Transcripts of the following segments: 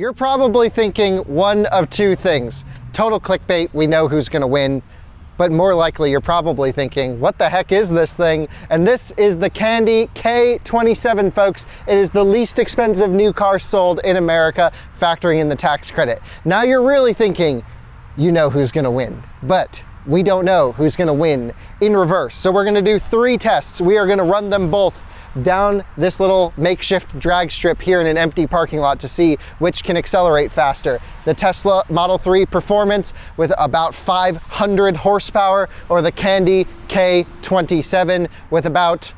You're probably thinking one of two things. Total clickbait, we know who's gonna win, but more likely you're probably thinking, what the heck is this thing? And this is the Kandi K27, folks. It is the least expensive new car sold in America, factoring in the tax credit. Now you're really thinking, you know who's gonna win, but we don't know who's gonna win in reverse. So we're gonna do 3 tests. We are gonna run them both down this little makeshift drag strip here in an empty parking lot to see which can accelerate faster. The Tesla Model 3 Performance with about 500 horsepower, or the Kandi K27 with about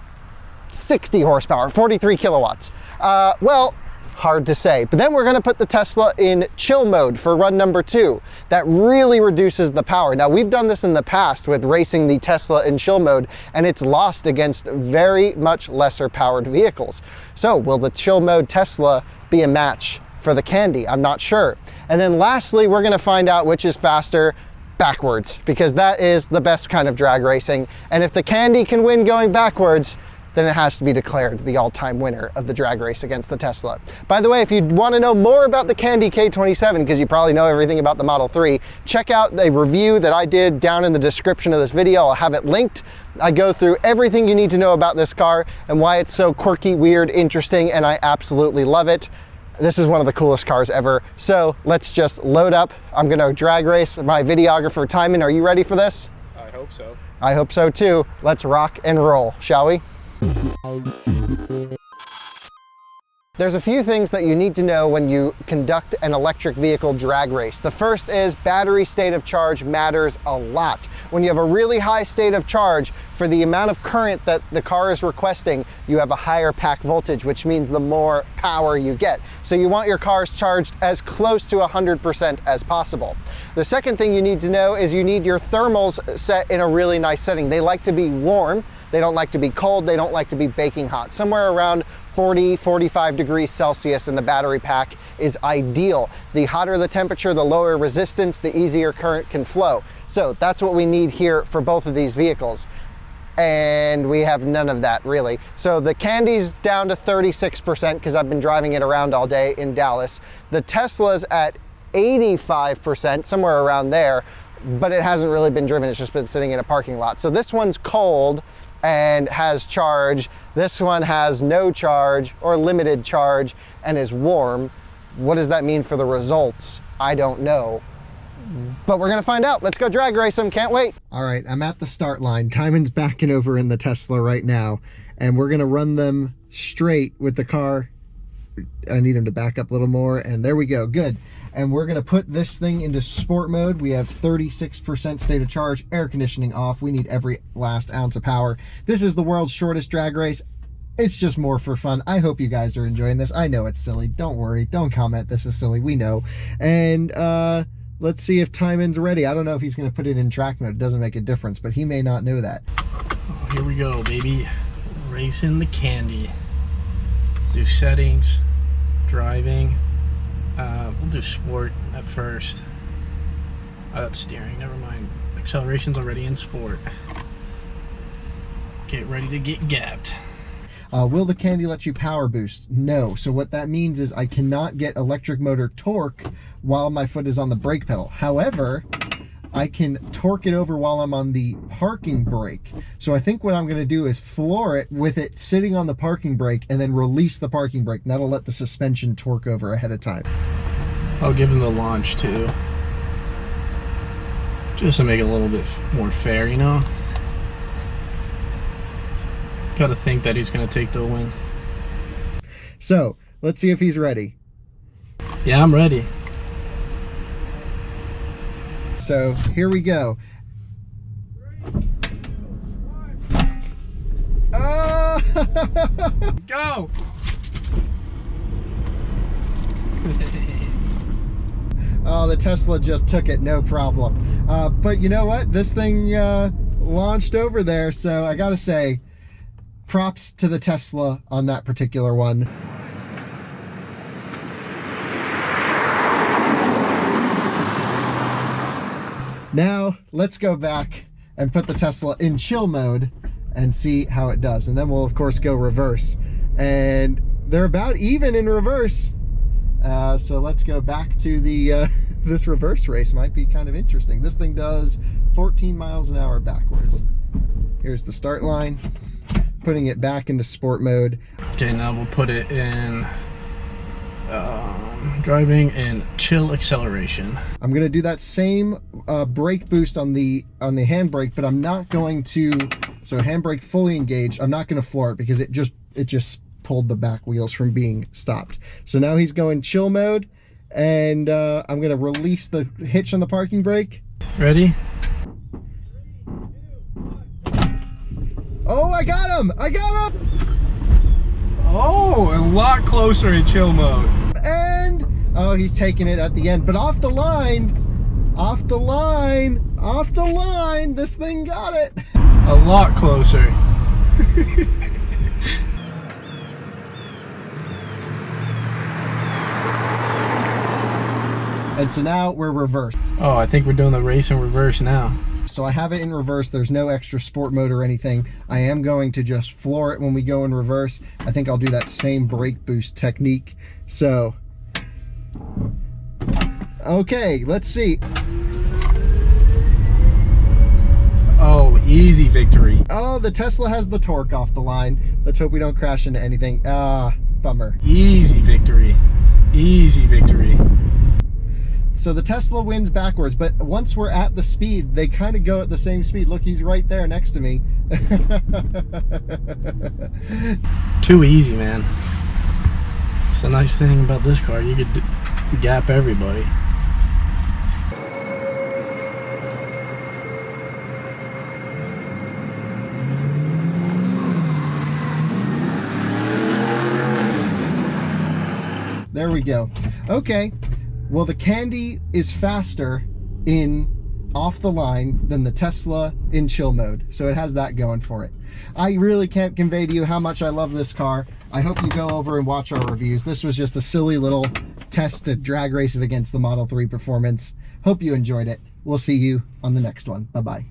60 horsepower, 43 kilowatts. Well, hard to say. But then we're gonna put the Tesla in chill mode for run number 2. That really reduces the power. Now, we've done this in the past with racing the Tesla in chill mode, and it's lost against very much lesser powered vehicles. So will the chill mode Tesla be a match for the Kandi? I'm not sure. And then lastly, we're gonna find out which is faster backwards, because that is the best kind of drag racing. And if the Kandi can win going backwards, then it has to be declared the all-time winner of the drag race against the Tesla. By the way, if you want to know more about the Kandi K27, because you probably know everything about the Model 3, check out the review that I did down in the description of this video. I'll have it linked. I go through everything you need to know about this car and why it's so quirky, weird, interesting, and I absolutely love it. This is one of the coolest cars ever. So let's just load up. I'm gonna drag race my videographer, Tijmen. Are you ready for this? I hope so. I hope so too. Let's rock and roll, shall we? There's a few things that you need to know when you conduct an electric vehicle drag race. The first is battery state of charge matters a lot. When you have a really high state of charge, for the amount of current that the car is requesting, you have a higher pack voltage, which means the more power you get. So you want your cars charged as close to 100% as possible. The second thing you need to know is you need your thermals set in a really nice setting. They like to be warm. They don't like to be cold. They don't like to be baking hot. Somewhere around 40, 45 degrees Celsius in the battery pack is ideal. The hotter the temperature, the lower resistance, the easier current can flow. So that's what we need here for both of these vehicles. And we have none of that really. So the Kandi's down to 36% because I've been driving it around all day in Dallas. The Tesla's at 85%, somewhere around there, but it hasn't really been driven. It's just been sitting in a parking lot. So this one's cold and has charge. This one has no charge or limited charge and is warm. What does that mean for the results? I don't know, but we're gonna find out. Let's go drag race them, can't wait. All right, I'm at the start line. Tijmen's backing over in the Tesla right now, and we're gonna run them straight with the car. I need him to back up a little more, and there we go, good. And we're gonna put this thing into sport mode. We have 36% state of charge, air conditioning off. We need every last ounce of power. This is the world's shortest drag race. It's just more for fun. I hope you guys are enjoying this. I know it's silly, don't worry, don't comment, this is silly, we know. And let's see if Tijmen's ready. I don't know if he's gonna put it in track mode, it doesn't make a difference, but he may not know that. Here we go, baby. Racing the Kandi. Let's do settings, driving. We'll do sport at first. Oh, that's steering, never mind. Acceleration's already in sport. Get ready to get gapped. Will the Kandi let you power boost? No. So what that means is I cannot get electric motor torque while my foot is on the brake pedal. However, I can torque it over while I'm on the parking brake. So I think what I'm gonna do is floor it with it sitting on the parking brake and then release the parking brake. And that'll let the suspension torque over ahead of time. I'll give him the launch too. Just to make it a little bit more fair, you know? Gotta think that he's gonna take the win. So, let's see if he's ready. Yeah, I'm ready. So, here we go. Oh! Go! Oh, the Tesla just took it, no problem. But you know what? This thing launched over there, so I gotta say, props to the Tesla on that particular one. Now, let's go back and put the Tesla in chill mode and see how it does. And then we'll, of course, go reverse. And they're about even in reverse. So let's go back to the this reverse race. Might be kind of interesting. This thing does 14 miles an hour backwards. Here's the start line. Putting it back into sport mode. Okay, now we'll put it in driving and chill acceleration. I'm gonna do that same brake boost on the handbrake, but I'm not going to. So handbrake fully engaged. I'm not gonna floor it because it just pulled the back wheels from being stopped. So now he's going chill mode, and I'm gonna release the hitch on the parking brake. Ready? Oh, I got him! I got him! Oh, a lot closer in chill mode. And oh, he's taking it at the end, but off the line, off the line, off the line. This thing got it. A lot closer. And so now we're reversed. Oh, I think we're doing the race in reverse now. So I have it in reverse. There's no extra sport mode or anything. I am going to just floor it when we go in reverse. I think I'll do that same brake boost technique. So, okay, let's see. Oh, easy victory. Oh, the Tesla has the torque off the line. Let's hope we don't crash into anything. Ah, bummer. Easy victory. Easy victory. So the Tesla wins backwards, but once we're at the speed, they kind of go at the same speed. Look, he's right there next to me. Too easy, man. It's a nice thing about this car. You could gap everybody. There we go. Okay. Well, the Kandi is faster in off the line than the Tesla in chill mode. So it has that going for it. I really can't convey to you how much I love this car. I hope you go over and watch our reviews. This was just a silly little test to drag race it against the Model 3 Performance. Hope you enjoyed it. We'll see you on the next one. Bye-bye.